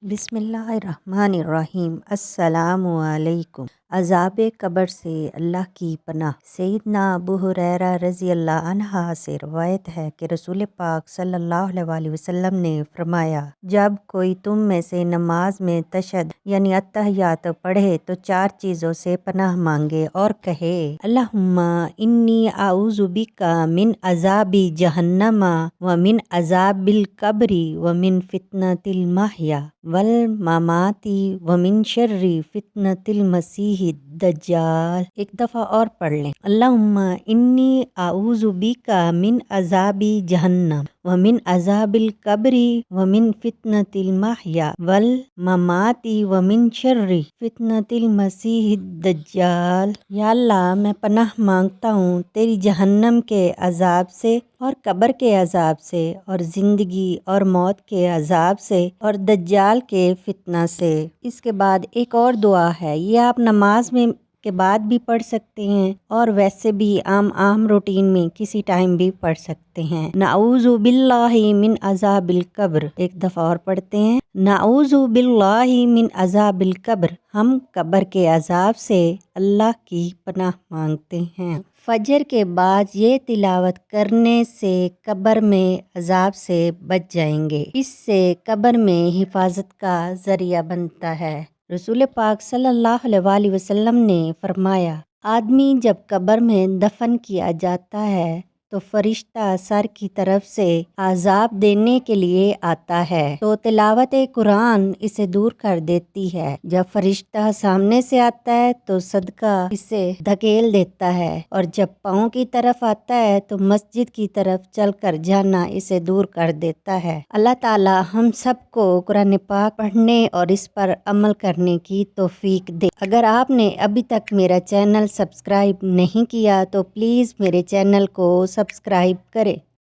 बिस्मिल्लाहिर्रहमानिर्रहीम। अस्सलामु अलैकुम। अज़ाब कब्र से अल्लाह की पनाह। सैयदना अबू हुरैरा रज़ी अल्लाह अन्हा से रवायत है कि रसूल पाक सल्लल्लाहु अलैहि वसल्लम ने फरमाया, जब कोई तुम में से नमाज में तशहद यानी अत्तहियात पढ़े तो चार चीज़ों से पनाह मांगे और कहे, अल्लाहुम्मा इन्नी आऊज़ु बिका मिन अज़ाबि जहन्नमा व मिन अज़ाबिल कब्री व मिन फितनतिल महया वल ममाती व मिन शर्रि फितनतिल मसीह दज्जाल। एक दफ़ा और पढ़ लें। अल्लाहुम्मा इन्नी आऊज़ु बिका मिन अज़ाबि जहन्नम व मिन अज़ाबिल कब्री व मिन फितनतिल महया वल ममाती व मिन शर्रि फितनतिल मसीह दज्जाल। या अल्लाह, मैं पनाह मांगता हूँ तेरी जहन्नम के अजाब से और कब्र के अजाब से और ज़िंदगी और मौत के अजाब से और दज्जाल के फितना से। इसके बाद एक और दुआ है, ये आप नमाज में के बाद भी पढ़ सकते हैं और वैसे भी आम रूटीन में किसी टाइम भी पढ़ सकते हैं। नऊज़ु बिल्लाहि मिन अज़ाबिल कब्र। एक दफ़ा और पढ़ते हैं, नऊज़ु बिल्लाहि मिन अज़ाबिल कब्र। हम कब्र के अजाब से अल्लाह की पनाह मांगते हैं। फजर के बाद ये तिलावत करने से कब्र में अजाब से बच जाएंगे। इससे कब्र में हिफाजत का जरिया बनता है। रसूल पाक सल्लल्लाहु अलैहि वसल्लम ने फरमाया, आदमी जब कब्र में दफन किया जाता है तो फरिश्ता सर की तरफ से आज़ाब देने के लिए आता है, तो तिलावत कुरान इसे दूर कर देती है। जब फरिश्ता सामने से आता है तो सदका इसे धकेल देता है और जब पाँव की तरफ आता है तो मस्जिद की तरफ चलकर जाना इसे दूर कर देता है। अल्लाह ताला हम सबको कुरान पाक पढ़ने और इस पर अमल करने की तौफीक दे। अगर आपने अभी तक मेरा चैनल सब्सक्राइब नहीं किया तो प्लीज़ मेरे चैनल को सब्सक्राइब करें।